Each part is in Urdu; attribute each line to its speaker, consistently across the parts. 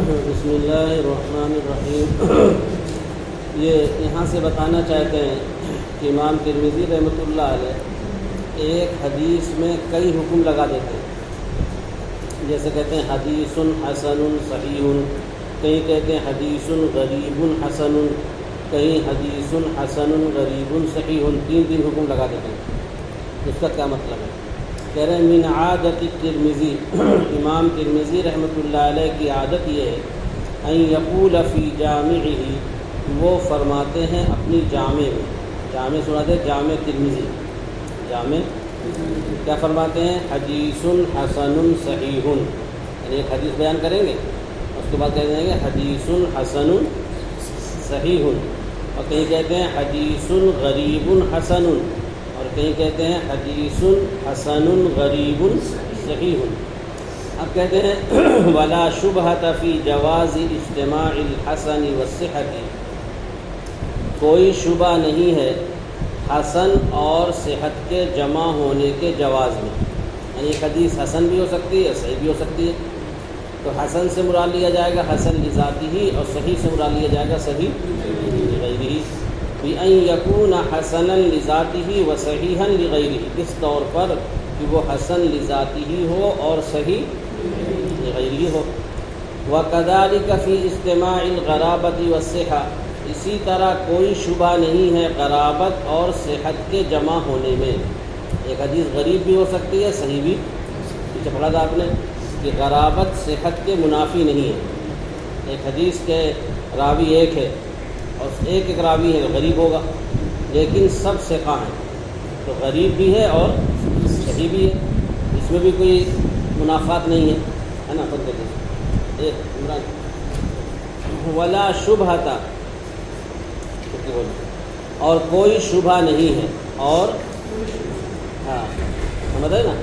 Speaker 1: بسم اللہ الرحمن الرحیم۔ یہ یہاں سے بتانا چاہتے ہیں کہ امام ترمذی رحمۃ اللہ علیہ ایک حدیث میں کئی حکم لگا دیتے ہیں، جیسے کہتے ہیں حدیث حسن صحیح، کہیں کہتے ہیں حدیث غریب حسن، کہیں حدیث حسن غریب صحیح، تین حکم لگا دیتے ہیں۔ اس کا کیا مطلب ہے؟ کہہ رہے ہیں من عادت ترمذی، امام ترمذی رحمۃ اللہ علیہ کی عادت یہ ہے ان یقول فی جامعہ، وہ فرماتے ہیں اپنی جامع میں، جامع سناتے ہیں جامع ترمذی، جامع کیا فرماتے ہیں؟ حدیث حسن صحیح، یعنی ایک حدیث بیان کریں گے اس کے بعد کہہ دیں گے حدیث حسن صحیح، اور کہیں کہتے ہیں حدیث غریب حسن، اور کہیں کہتے ہیں حدیث حسن غریب صحیح۔ اب کہتے ہیں ولا شبہۃ فی جواز اجتماع الحسن والصحۃ، کوئی شبہ نہیں ہے حسن اور صحت کے جمع ہونے کے جواز میں، یعنی ایک حدیث حسن بھی ہو سکتی ہے صحیح بھی ہو سکتی ہے، تو حسن سے مراد لیا جائے گا حسن لذاتہ، اور صحیح سے مراد لیا جائے گا صحیح لغیرہ، بأن یکون حسنا لذاتہ و صحیحا لغیرہ، اس طور پر کہ وہ حسن لذاتہ ہو اور صحیح لغیرہ ہو۔ وکذالک فی اجتماع الغرابۃ والصحہ، اسی طرح کوئی شبہ نہیں ہے غرابت اور صحت کے جمع ہونے میں، ایک حدیث غریب بھی ہو سکتی ہے صحیح بھی، پیچھے پڑھا تھا آپ نے کہ غرابت صحت کے منافی نہیں ہے، ایک حدیث کے راوی ایک ہے اور ایک راوی ہے غریب ہوگا، لیکن سب ثقہ ہیں تو غریب بھی ہے اور صحیح بھی ہے، اس میں بھی کوئی منافات نہیں ہے نا۔ خود دیکھیں عمران ولا شبہۃ، اور کوئی شبہ نہیں ہے، اور ہاں سمجھ ہے نا،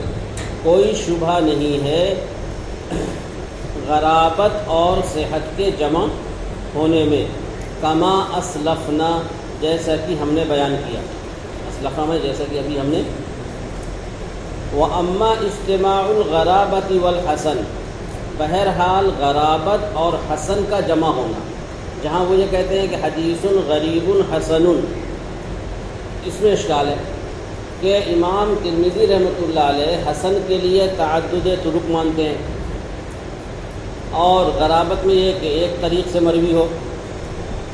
Speaker 1: کوئی شبہ نہیں ہے غرابت اور صحت کے جمع ہونے میں، کما اسلفنا، جیسا کہ ہم نے بیان کیا، اسلفنا میں جیسا کہ ابھی ہم نے۔ وَأَمَّا اجتماع الغرابۃ والحسن، بہرحال غرابت اور حسن کا جمع ہونا، جہاں وہ یہ کہتے ہیں کہ حدیث غریب حسن، اس میں اشکال ہے کہ امام ترمذی رحمۃ اللہ علیہ حسن کے لیے تعدد طرق مانتے ہیں، اور غرابت میں یہ کہ ایک طریق سے مروی ہو،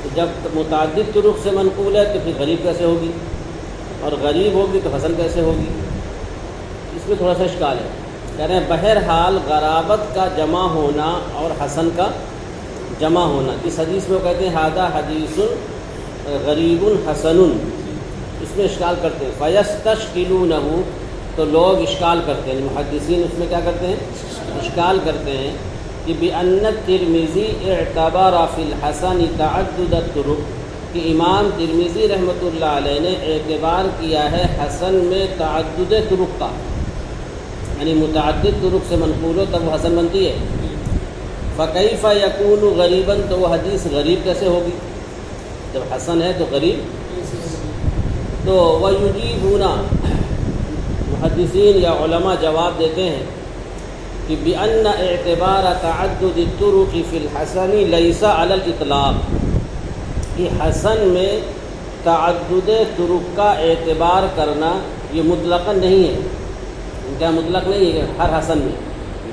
Speaker 1: تو جب متعدد طرق سے منقول ہے تو پھر غریب کیسے ہوگی، اور غریب ہوگی تو حسن کیسے ہوگی، اس میں تھوڑا سا اشکال ہے۔ کہہ رہے ہیں بہرحال غرابت کا جمع ہونا اور حسن کا جمع ہونا، اس حدیث میں وہ کہتے ہیں ھذا حدیث غریب حسن، اس میں اشکال کرتے ہیں، فیستشکلونہ، تو لوگ اشکال کرتے ہیں، محدثین اس میں کیا کرتے ہیں؟ اشکال کرتے ہیں کہ بأن الترمذی اعتبر فی الحسن تعدد الطرق، کہ امام ترمذی رحمۃ اللہ علیہ نے اعتبار کیا ہے حسن میں تعدد طرق کا، یعنی متعدد طرق سے منقول ہو تب وہ حسن بنتی ہے۔ فکیف یکون غریبا، تو وہ حدیث غریب کیسے ہوگی جب حسن ہے تو غریب؟ تو ویجیبون، محدثین یا علماء جواب دیتے ہیں کہ بأن اعتبار تعدد الطرق فی الحسن لیس علی الاطلاق، کہ حسن میں تعدد طرق کا اعتبار کرنا یہ مطلقاً نہیں ہے، کیا مطلق نہیں ہے ہر حسن میں،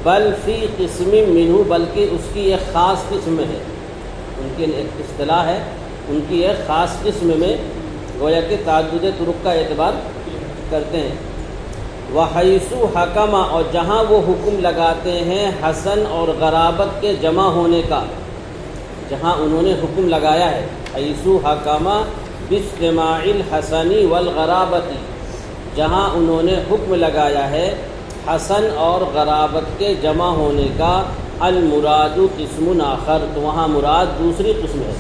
Speaker 1: بل فی قسم منہ، بلکہ اس کی ایک خاص قسم میں ہے، ان کی ایک اصطلاح ہے، ان کی ایک خاص قسم میں گویا کہ تعدد طرق کا اعتبار کرتے ہیں۔ وحیث حکم، اور جہاں وہ حکم لگاتے ہیں حسن اور غرابت کے جمع ہونے کا، جہاں انہوں نے حکم لگایا ہے حیث حکم باجتماع الحسن والغرابۃ، جہاں انہوں نے حکم لگایا ہے حسن اور غرابت کے جمع ہونے کا، المراد قسم آخر، تو وہاں مراد دوسری قسم ہے،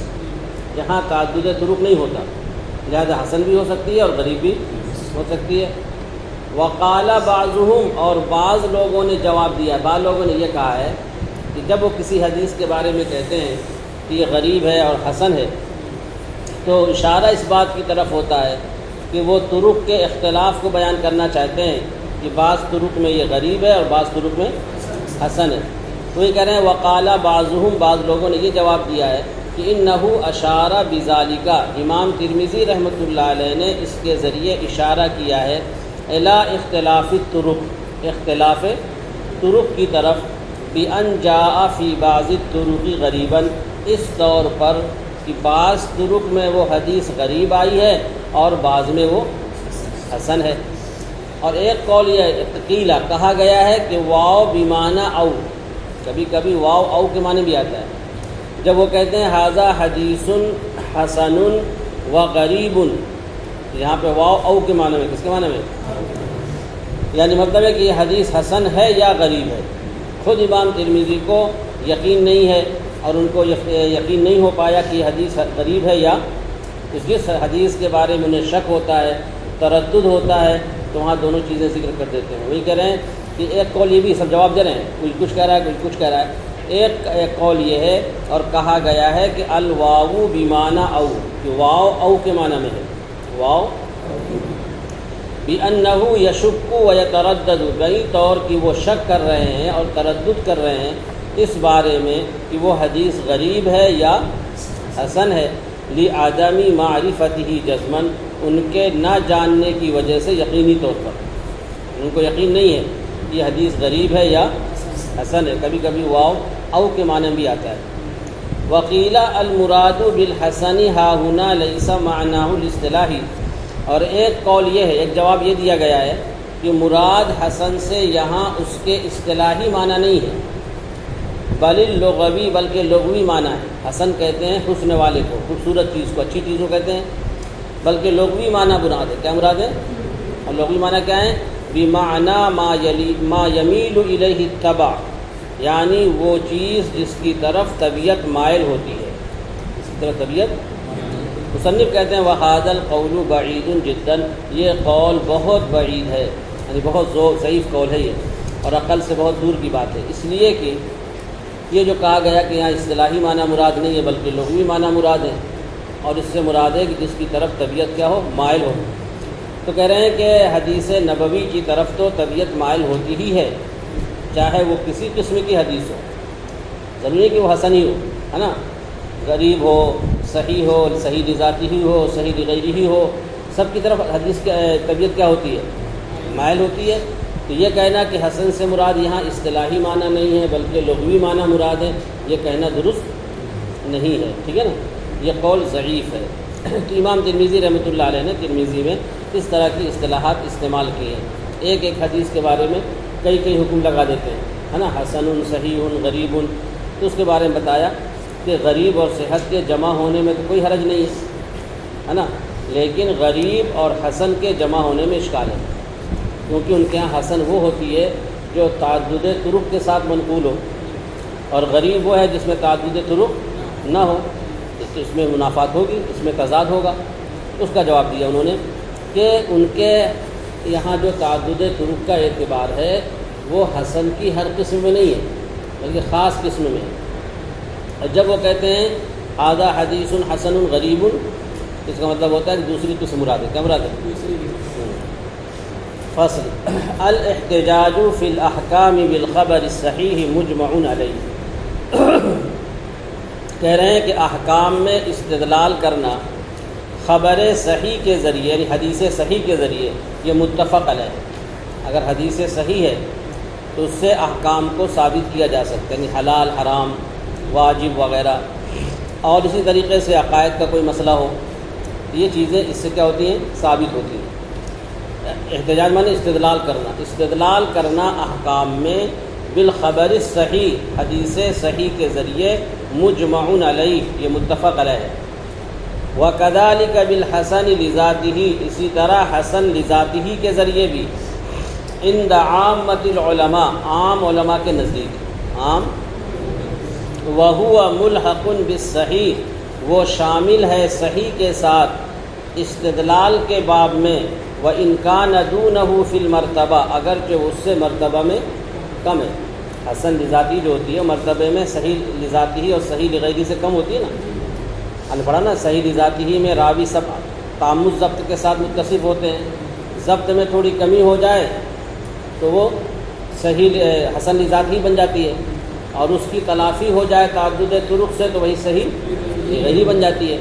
Speaker 1: جہاں تعدد طرق نہیں ہوتا، لہذا حسن بھی ہو سکتی ہے اور غریب بھی ہو سکتی ہے۔ وقال بعضهم، اور بعض لوگوں نے جواب دیا، بعض لوگوں نے یہ کہا ہے کہ جب وہ کسی حدیث کے بارے میں کہتے ہیں کہ یہ غریب ہے اور حسن ہے، تو اشارہ اس بات کی طرف ہوتا ہے کہ وہ طرق کے اختلاف کو بیان کرنا چاہتے ہیں کہ بعض طرق میں یہ غریب ہے اور بعض طرق میں حسن ہے، وہی کہہ رہے ہیں وقال بعضهم، بعض لوگوں نے یہ جواب دیا ہے کہ انہ اشارہ بذالک، امام ترمذی رحمۃ اللہ علیہ نے اس کے ذریعے اشارہ کیا ہے الی اختلاف الطرق، اختلاف طرق کی طرف، بان جاء فی بعض الطرق غریبا، اس طور پر کہ بعض طرق میں وہ حدیث غریب آئی ہے اور بعض میں وہ حسن ہے۔ اور ایک قول یہ قیلا، کہا گیا ہے کہ واو بمعنی او، کبھی کبھی واو او کے معنی بھی آتا ہے، جب وہ کہتے ہیں ھذا حدیث حسن و غریب، یہاں پہ واو او کے معنی میں، کس کے معنی میں؟ یعنی مطلب ہے کہ یہ حدیث حسن ہے یا غریب ہے۔ خود امام ترمذی کو یقین نہیں ہے اور ان کو یقین نہیں ہو پایا کہ یہ حدیث غریب ہے یا، جس حدیث کے بارے میں انہیں شک ہوتا ہے، تردد ہوتا ہے، تو وہاں دونوں چیزیں ذکر کر دیتے ہیں۔ وہی کہہ رہے ہیں کہ ایک قول یہ بھی، سب جواب دے رہے ہیں، کوئی کچھ کہہ رہا ہے کوئی کچھ کہہ رہا ہے۔ ایک قول یہ ہے اور کہا گیا ہے کہ الواو بمعنی او، کہ واو او کے معنی میں ہے، واو بأنہ یشک و یتردد، کئی طور کی وہ شک کر رہے ہیں اور تردد کر رہے ہیں اس بارے میں کہ وہ حدیث غریب ہے یا حسن ہے، لعدم معرفتہ جزماً، ان کے نہ جاننے کی وجہ سے یقینی طور پر ان کو یقین نہیں ہے کہ یہ حدیث غریب ہے یا حسن ہے۔ کبھی کبھی واو او کے معنی بھی آتا ہے۔ وقیل المراد بالحسن ہا ہنا لیس معناہ الاصطلاحی، اور ایک قول یہ ہے، ایک جواب یہ دیا گیا ہے کہ مراد حسن سے یہاں اس کے اصطلاحی معنی نہیں ہے، بل اللغوی، بلکہ لغوی معنی ہے۔ حسن کہتے ہیں حسن والے کو، خوبصورت چیز کو، اچھی چیز کو کہتے ہیں، بلکہ لغوی معنی مراد ہے۔ کیا مراد ہے؟ اور لغوی معنی کیا ہے؟ بمعنی ما یمیل الیہ الطبع، یعنی وہ چیز جس کی طرف طبیعت مائل ہوتی ہے، اس کی طرف طبیعت۔ مصنف کہتے ہیں وَهَذَا الْقَوْلُ بَعِيدٌ جِدًّا، یہ قول بہت بعید ہے، یعنی بہت ضعیف قول ہے یہ، اور عقل سے بہت دور کی بات ہے، اس لیے کہ یہ جو کہا گیا کہ یہاں اصطلاحی معنی مراد نہیں ہے بلکہ لغوی معنی مراد ہے، اور اس سے مراد ہے کہ جس کی طرف طبیعت کیا ہو، مائل ہو۔ تو کہہ رہے ہیں کہ حدیث نبوی کی طرف تو طبیعت مائل ہوتی ہی ہے، چاہے وہ کسی قسم کی حدیث ہو، ضروری کہ وہ حسن ہی ہو، ہے نا، غریب ہو، صحیح ہو، صحیح لذاتی ہی ہو، صحیح لغیری ہی ہو، سب کی طرف حدیث کی طبیعت کیا ہوتی ہے، مائل ہوتی ہے۔ تو یہ کہنا کہ حسن سے مراد یہاں اصطلاحی معنی نہیں ہے بلکہ لغوی معنی مراد ہے، یہ کہنا درست نہیں ہے، ٹھیک ہے نا، یہ قول ضعیف ہے۔ تو امام ترمذی رحمۃ اللہ علیہ نے ترمذی میں اس طرح کی اصطلاحات استعمال کی ہیں، ایک ایک حدیث کے بارے میں کئی حکم لگا دیتے ہیں، ہے نا، حسن، صحیح، غریب، تو اس کے بارے میں بتایا کہ غریب اور صحت کے جمع ہونے میں تو کوئی حرج نہیں ہے نا، لیکن غریب اور حسن کے جمع ہونے میں اشکال ہے، کیونکہ ان کے ہاں حسن وہ ہوتی ہے جو تعدد طرق کے ساتھ منقول ہو، اور غریب وہ ہے جس میں تعدد طرق نہ ہو، اس میں منافات ہوگی، اس میں تضاد ہوگا۔ اس کا جواب دیا انہوں نے کہ ان کے یہاں جو تعدد طرق کا اعتبار ہے وہ حسن کی ہر قسم میں نہیں ہے بلکہ خاص قسم میں ہے۔ اور جب وہ کہتے ہیں ھذا حدیث حسن غریب، اس کا مطلب ہوتا ہے کہ دوسری قسم مراد ہے۔ کیا مراد ہے؟ فصل الاحتجاج فی الاحکام بالخبر الصحیح مجمع علیہ، کہہ رہے ہیں کہ احکام میں استدلال کرنا خبر صحیح کے ذریعے، یعنی حدیث صحیح کے ذریعے، یہ متفق علیہ ہے۔ اگر حدیث صحیح ہے تو اس سے احکام کو ثابت کیا جا سکتا ہے، یعنی حلال، حرام، واجب وغیرہ، اور اسی طریقے سے عقائد کا کوئی مسئلہ ہو، یہ چیزیں اس سے کیا ہوتی ہیں، ثابت ہوتی ہیں۔ احتجاج معنی استدلال کرنا احکام میں بالخبر الصحیح، حدیث صحیح کے ذریعے، مجمع علیہ، یہ متفق علیہ ہے۔ وَكَذَلِكَ بِالْحَسَنِ لِذَاتِهِ، اسی طرح حسن لذاتہ کے ذریعے بھی، عند عامۃ العلماء، عام علماء کے نزدیک، عام، وَهُوَ مُلْحَقٌ بِالصَّحِيحِ، وہ شامل ہے صحیح کے ساتھ استدلال کے باب میں، وَإِنْ كَانَ دُونَهُ فِي الْمَرْتَبَةِ، اگرچہ اس سے مرتبہ میں کم ہے۔ حسن لذاتی جو ہوتی ہے مرتبے میں صحیح لذاتی اور صحیح لغیری سے کم ہوتی ہے نا، ہم نے پڑھا نا، صحیح لذاتی ہی میں راوی سب تامُّز ضبط کے ساتھ متصف ہوتے ہیں، ضبط میں تھوڑی کمی ہو جائے تو وہ صحیح حسن لذاتی ہی بن جاتی ہے، اور اس کی تلافی ہو جائے تعدد طرق سے تو وہی صحیح لغیری بن جاتی ہے۔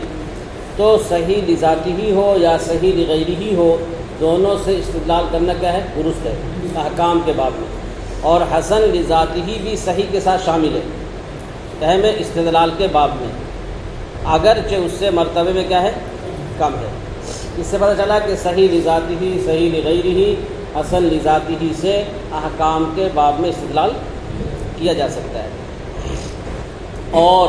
Speaker 1: تو صحیح لذاتی ہی ہو یا صحیح لغیری ہی ہو، دونوں سے استدلال کرنا کیا ہے؟ درست ہے احکام کے باب میں۔ اور حسن لذاتی ہی بھی صحیح کے ساتھ شامل ہے اہم استدلال کے باب میں، اگرچہ اس سے مرتبے میں کیا ہے؟ کم ہے۔ اس سے پتہ چلا کہ صحیح لذاتی ہی، صحیح لغیری ہی، حسن لذاتی ہی سے احکام کے باب میں استدلال کیا جا سکتا ہے۔ اور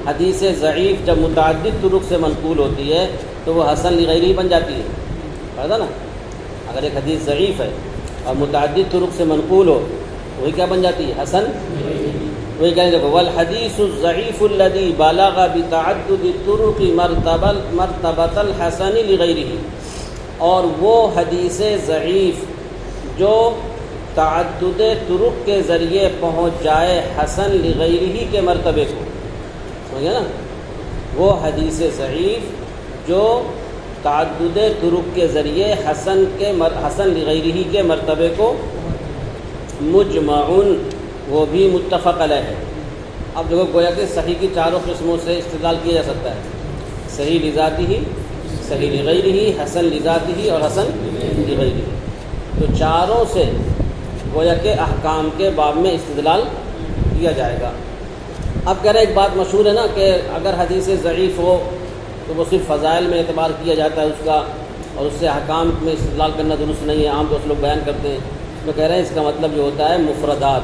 Speaker 1: حدیث ضعیف جب متعدد طرق سے منقول ہوتی ہے تو وہ حسن لغیری بن جاتی ہے، پتہ نا؟ اگر ایک حدیث ضعیف ہے اور متعدد طرق سے منقول ہو وہی کیا بن جاتی ہے؟ حسن۔ وہی کہیں دیکھو والحدیث الضعیف الذی بلغ بتعدد الطرق مرتبۃ الحسن لغیرہ، اور وہ حدیث ضعیف جو تعدد طرق کے ذریعے پہنچ جائے حسن لغیرہ کے مرتبے کو، سمجھ گئے نا؟ وہ حدیث ضعیف جو تعدد طرق کے ذریعے حسن لغیرہ کے مرتبے کو مجمعن، وہ بھی متفق علیہ ہے۔ اب دیکھو گویا کہ صحیح کی چاروں قسموں سے استدلال کیا جا سکتا ہے، صحیح لذاتی ہی، صحیح لغیرہ ہی، حسن لذاتی ہی اور حسن لغیرہ ہی، تو چاروں سے گویا کہ احکام کے باب میں استدلال کیا جائے گا۔ اب کہہ رہے ایک بات مشہور ہے نا کہ اگر حدیث ضعیف ہو تو وہ صرف فضائل میں اعتبار کیا جاتا ہے اس کا، اور اس سے احکام میں استدلال کرنا درست نہیں ہے، عام طور سے لوگ بیان کرتے ہیں۔ تو کہہ رہے ہیں اس کا مطلب جو ہوتا ہے مفردات،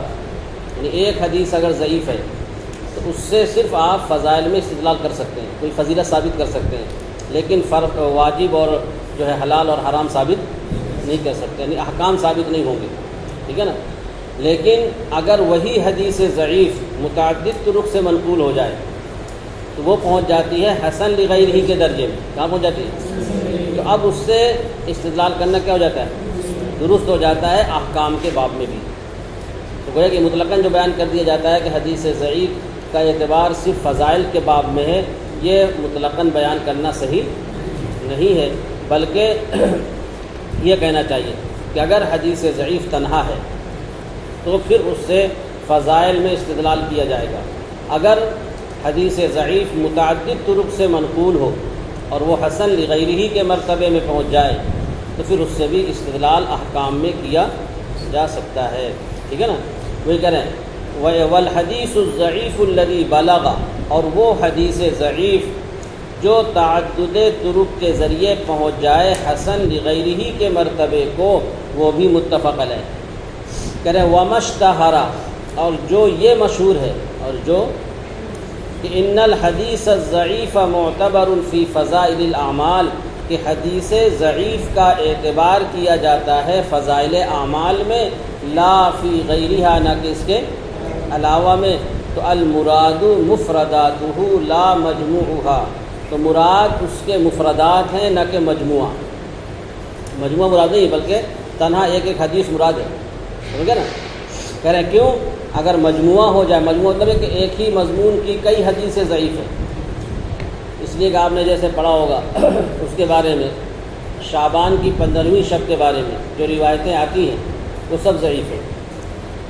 Speaker 1: یعنی ایک حدیث اگر ضعیف ہے تو اس سے صرف آپ فضائل میں استدلال کر سکتے ہیں، کوئی فضیلت ثابت کر سکتے ہیں، لیکن فرق واجب اور جو ہے حلال اور حرام ثابت نہیں کر سکتے، یعنی احکام ثابت نہیں ہوں گے، ٹھیک ہے نا؟ لیکن اگر وہی حدیث ضعیف متعدد طرق سے منقول ہو جائے تو وہ پہنچ جاتی ہے حسن لغیرہ کے درجے میں، کہاں پہنچ جاتی ہے؟ تو اب اس سے استدلال کرنا کیا ہو جاتا ہے؟ درست ہو جاتا ہے احکام کے باب میں بھی۔ تو گویا کہ مطلقاً جو بیان کر دیا جاتا ہے کہ حدیث ضعیف کا اعتبار صرف فضائل کے باب میں ہے، یہ مطلقاً بیان کرنا صحیح نہیں ہے، بلکہ یہ کہنا چاہیے کہ اگر حدیث ضعیف تنہا ہے تو پھر اس سے فضائل میں استدلال کیا جائے گا۔ اگر حدیث ضعیف متعدد طرق سے منقول ہو اور وہ حسن لغیرہ کے مرتبے میں پہنچ جائے تو پھر اس سے بھی استدلال احکام میں کیا جا سکتا ہے، ٹھیک ہے نا؟ وہی کہہ رہے ہیں والحدیث الضعیف الذی بلغ، اور وہ حدیث ضعیف جو تعدد طرق کے ذریعے پہنچ جائے حسن لغیرہ کے مرتبے کو، وہ بھی متفق علیہ۔ کہہ رہے ہیں ومشتہر، اور جو یہ مشہور ہے، اور جو کہ ان الحدیث الضعیف معتبر فی فضائل الاعمال، کہ حدیث ضعیف کا اعتبار کیا جاتا ہے فضائل اعمال میں، لا فی غیرہا، نہ کہ اس کے علاوہ میں، تو المراد مفرداتہ لا مجموعہا، تو مراد اس کے مفردات ہیں نہ کہ مجموعہ۔ مجموعہ مراد نہیں بلکہ تنہا ایک ایک حدیث مراد ہے، سمجھ گئے نا؟ کہہ رہے ہیں کیوں؟ اگر مجموعہ ہو جائے، مجموعہ مطلب ہے کہ ایک ہی مضمون کی کئی حدیثیں ضعیف ہیں، اس لیے کہ آپ نے جیسے پڑھا ہوگا اس کے بارے میں، شعبان کی 15ویں شب کے بارے میں جو روایتیں آتی ہیں وہ سب ضعیف ہیں،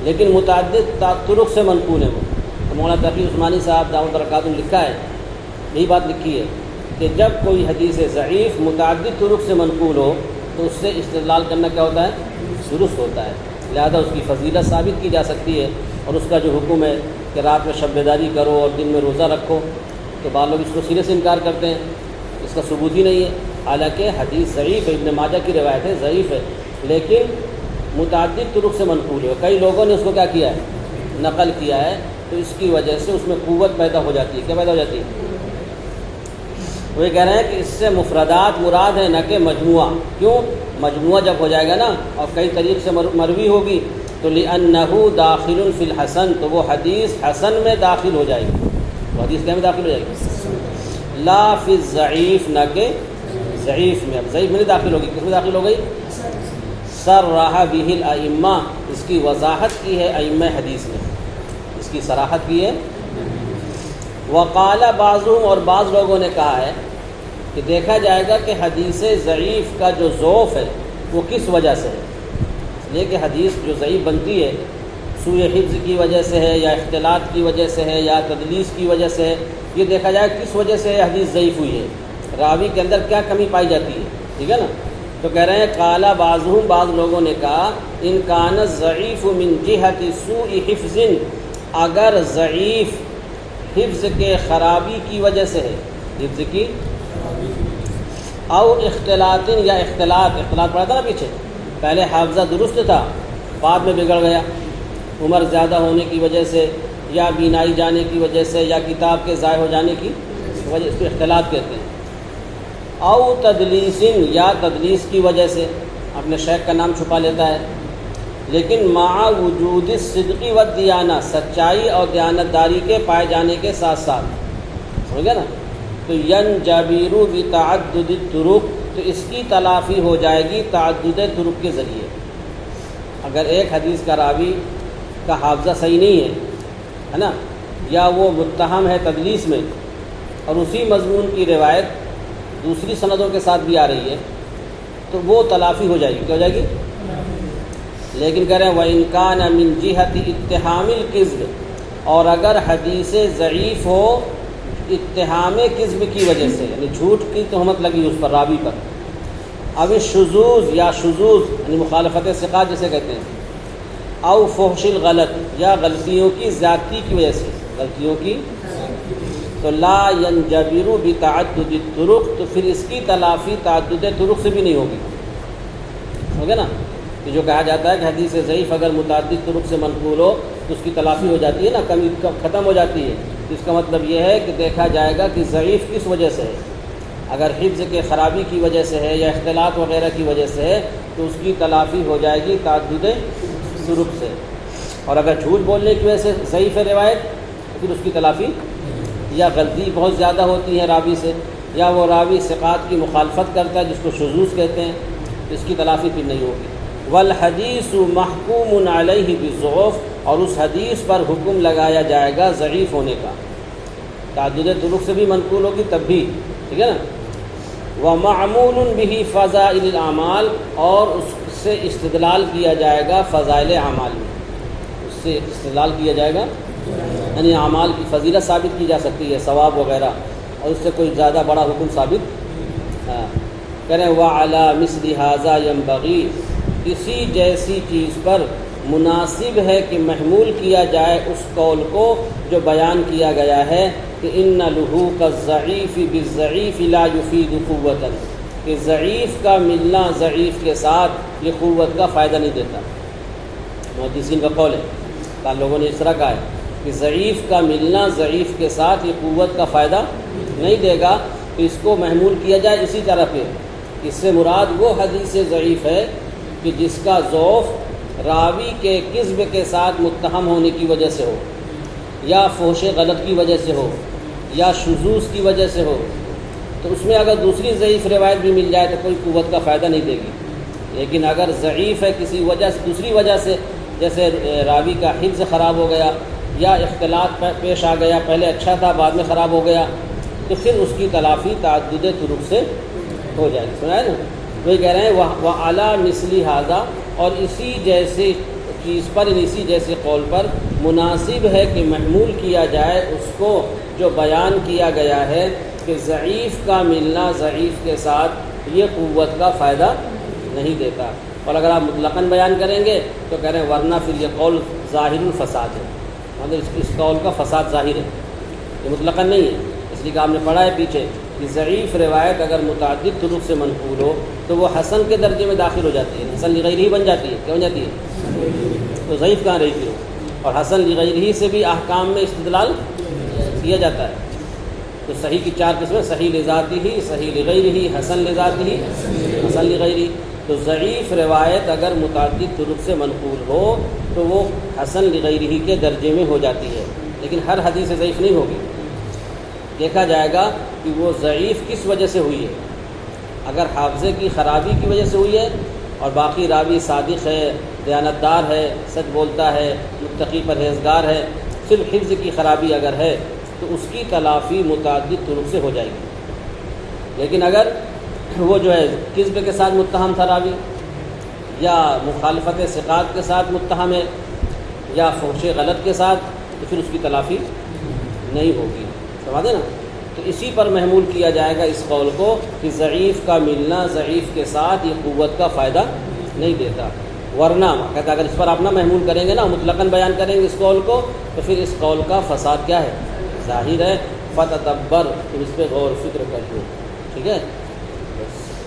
Speaker 1: لیکن متعدد طرق سے منقول ہیں وہ۔ تو مولانا تقی عثمانی صاحب دعوت برکاتہ نے لکھا ہے، یہی بات لکھی ہے کہ جب کوئی حدیث ضعیف متعدد طرق سے منقول ہو تو اس سے استدلال کرنا کیا ہوتا ہے؟ درست ہوتا ہے، لہذا اس کی فضیلت ثابت کی جا سکتی ہے، اور اس کا جو حکم ہے کہ رات میں شب بیداری کرو اور دن میں روزہ رکھو، تو بعض لوگ اس کو سرے سے انکار کرتے ہیں، اس کا ثبوت ہی نہیں ہے، حالانکہ حدیث ضعیف ہے، ابن ماجہ کی روایت ہے، ضعیف ہے، لیکن متعدد طرق سے منقول ہے، کئی لوگوں نے اس کو کیا کیا ہے؟ نقل کیا ہے، تو اس کی وجہ سے اس میں قوت پیدا ہو جاتی ہے۔ کیا پیدا ہو جاتی ہے؟ وہ کہہ رہے ہیں کہ اس سے مفردات مراد ہیں نہ کہ مجموعہ۔ کیوں؟ مجموعہ جب ہو جائے گا نا اور کئی طریق سے مروی ہوگی تو لِأَنَّهُ دَاخِلٌ فِي الْحَسَن، تو وہ حدیث حسن میں داخل ہو جائے گی، وہ حدیث کیا میں داخل ہو جائے گی؟ لا فی الضعیف، نہ کہ ضعیف میں۔ اب ضعیف میں نہیں داخل ہوگی، کس میں داخل ہو گئی؟ صرح بہ الائمہ، اس کی وضاحت کی ہے ائمہ حدیث نے، اس کی صراحت کی ہے۔ وقال بعضهم، اور بعض لوگوں نے کہا ہے کہ دیکھا جائے گا کہ حدیث ضعیف کا جو ضعف ہے وہ کس وجہ سے ہے، اس لیے کہ حدیث جو ضعیف بنتی ہے اس سوء حفظ کی وجہ سے ہے یا اختلاط کی وجہ سے ہے یا تدلیس کی وجہ سے ہے، یہ دیکھا جائے کس وجہ سے حدیث ضعیف ہوئی ہے، راوی کے اندر کیا کمی پائی جاتی ہے، ٹھیک ہے نا۔ تو کہہ رہے ہیں قال بعضهم، بعض لوگوں نے کہا ان کان الضعیف من جہت سوء حفظ، اگر ضعیف حفظ کے خرابی کی وجہ سے ہے، حفظ کی او اختلاط یا اختلاط پڑا تھا نا پیچھے، پہلے حافظہ درست تھا بعد میں بگڑ گیا، عمر زیادہ ہونے کی وجہ سے یا بینائی جانے کی وجہ سے یا کتاب کے ضائع ہو جانے کی وجہ، اس کو اختلاط کہتے ہیں۔ او تدلیس، یا تدلیس کی وجہ سے اپنے شیخ کا نام چھپا لیتا ہے، لیکن مع وجود الصدق والدیانہ، سچائی اور دیانتداری کے پائے جانے کے ساتھ ساتھ، سمجھ گیا نا۔ تو ینجبر بتعدد الطرق، تو اس کی تلافی ہو جائے گی تعدد طرق کے ذریعے۔ اگر ایک حدیث کا راوی کا حافظہ صحیح نہیں ہے نا، یا وہ متہم ہے تدلیس میں، اور اسی مضمون کی روایت دوسری سندوں کے ساتھ بھی آ رہی ہے، تو وہ تلافی ہو جائے گی، کیا ہو جائے گی؟ لیکن کہہ رہے ہیں وَإِنْ كَانَ مِنْ جِهَةِ اتِّهَامِ الْكِذْبِ، اور اگر حدیث ضعیف ہو اتہام کذب کی وجہ سے، یعنی جھوٹ کی تہمت لگی اس پر، راوی پر، اب شذوذ یا شذوذ یعنی مخالفت ثقات جسے کہتے ہیں، او فحش الغلط، یا غلطیوں کی زیادتی کی وجہ سے، غلطیوں کی، تو لا ینجبر بتعدد الطرق، تو پھر اس کی تلافی تعدد طرق سے بھی نہیں ہوگی، ہو گیا نا۔ کہ جو کہا جاتا ہے کہ حدیث ضعیف اگر متعدد طرق سے منقول ہو تو اس کی تلافی ہو جاتی ہے نا، کمی ختم ہو جاتی ہے، اس کا مطلب یہ ہے کہ دیکھا جائے گا کہ ضعیف کس وجہ سے ہے، اگر حفظ کے خرابی کی وجہ سے ہے یا اختلاط وغیرہ کی وجہ سے ہے تو اس کی تلافی ہو جائے گی تعدد طرق سے، اور اگر جھوٹ بولنے کی وجہ سے ضعیف ہے روایت تو پھر اس کی تلافی، یا غلطی بہت زیادہ ہوتی ہے راوی سے، یا وہ راوی ثقات کی مخالفت کرتا ہے جس کو شذوذ کہتے ہیں، اس کی تلافی پھر نہیں ہوگی۔ والحدیث محکوم علیہ بالضعف، اور اس حدیث پر حکم لگایا جائے گا ضعیف ہونے کا، تعدد طرق سے بھی منقول ہوگی تب بھی، ٹھیک ہے نا۔ ومعمول به فضائل الاعمال، اور اس سے استدلال کیا جائے گا فضائل اعمال میں، اس سے استدلال کیا جائے گا، یعنی اعمال کی فضیلت ثابت کی جا سکتی ہے، ثواب وغیرہ، اور اس سے کوئی زیادہ بڑا حکم ثابت کریں۔ وعلی مثل ھذا ینبغی، اسی جیسی چیز پر مناسب ہے کہ محمول کیا جائے اس قول کو جو بیان کیا گیا ہے کہ ان لحوق الضعیف بالضعیف لا یفید قوتا، کہ ضعیف کا ملنا ضعیف کے ساتھ یہ قوت کا فائدہ نہیں دیتا۔ محدثین کا قول ہے، بعض لوگوں نے اس طرح کہا ہے کہ ضعیف کا ملنا ضعیف کے ساتھ یہ قوت کا فائدہ نہیں دے گا، تو اس کو محمول کیا جائے اسی طرح پہ۔ اس سے مراد وہ حدیث ضعیف ہے کہ جس کا ضعف راوی کے کذب کے ساتھ متہم ہونے کی وجہ سے ہو، یا فحش غلط کی وجہ سے ہو، یا شذوذ کی وجہ سے ہو، تو اس میں اگر دوسری ضعیف روایت بھی مل جائے تو کوئی قوت کا فائدہ نہیں دے گی۔ لیکن اگر ضعیف ہے کسی وجہ سے، دوسری وجہ سے، جیسے راوی کا حفظ خراب ہو گیا یا اختلاط پیش آ گیا، پہلے اچھا تھا بعد میں خراب ہو گیا، تو پھر اس کی تلافی تعدد طرق سے ہو جائے گی۔ سنا ہے نا، وہی کہہ رہے ہیں وَعَلَى مِثْلِ هَذَا، اور اسی جیسے چیز پر، اسی جیسے قول پر مناسب ہے کہ محمول کیا جائے اس کو جو بیان کیا گیا ہے کہ ضعیف کا ملنا ضعیف کے ساتھ یہ قوت کا فائدہ نہیں دیتا۔ اور اگر آپ مطلقاً بیان کریں گے تو کہہ رہے ہیں ورنہ پھر یہ قول ظاہر الفساد ہے، مطلب اس قول کا فساد ظاہر ہے، یہ مطلقاً نہیں ہے۔ اس لیے کہ آپ نے پڑھا ہے پیچھے کہ ضعیف روایت اگر متعدد طرق سے منقول ہو تو وہ حسن کے درجے میں داخل ہو جاتی ہے، حسن لغیرہ بن جاتی ہے، کیا بن جاتی ہے؟ تو ضعیف کہاں رہی تھی؟ اور حسن لغیرہ سے بھی احکام میں استدلال کیا جاتا ہے۔ تو صحیح کی چار قسمیں، صحیح لذاتہ، صحیح لغیرہ، حسن لذاتہ، حسن لغیرہ۔ تو ضعیف روایت اگر متعدد طرق سے منقول ہو تو وہ حسن لغیرہ کے درجے میں ہو جاتی ہے، لیکن ہر حدیث ضعیف نہیں ہوگی۔ دیکھا جائے گا کہ وہ ضعیف کس وجہ سے ہوئی ہے۔ اگر حافظے کی خرابی کی وجہ سے ہوئی ہے اور باقی راوی صادق ہے، دیانتدار ہے، سچ بولتا ہے، متقی پرہیزگار ہے، صرف حفظ کی خرابی اگر ہے تو اس کی تلافی متعدد طرق سے ہو جائے گی۔ لیکن اگر وہ جو ہے کذب کے ساتھ متہم تھا راوی، یا مخالفت ثقات کے ساتھ متہم ہے، یا فحش غلط کے ساتھ تو پھر اس کی تلافی نہیں ہوگی. سمجھے نا؟ تو اسی پر محمول کیا جائے گا اس قول کو کہ ضعیف کا ملنا ضعیف کے ساتھ یہ قوت کا فائدہ نہیں دیتا. ورنہ کہتا اگر اس پر آپ نہ محمول کریں گے نا، مطلقاً بیان کریں گے اس قول کو، تو پھر اس قول کا فساد کیا ہے؟ ظاہر ہے. فتدبر، تم اس پہ غور و فکر کر لو. ٹھیک ہے؟ بس.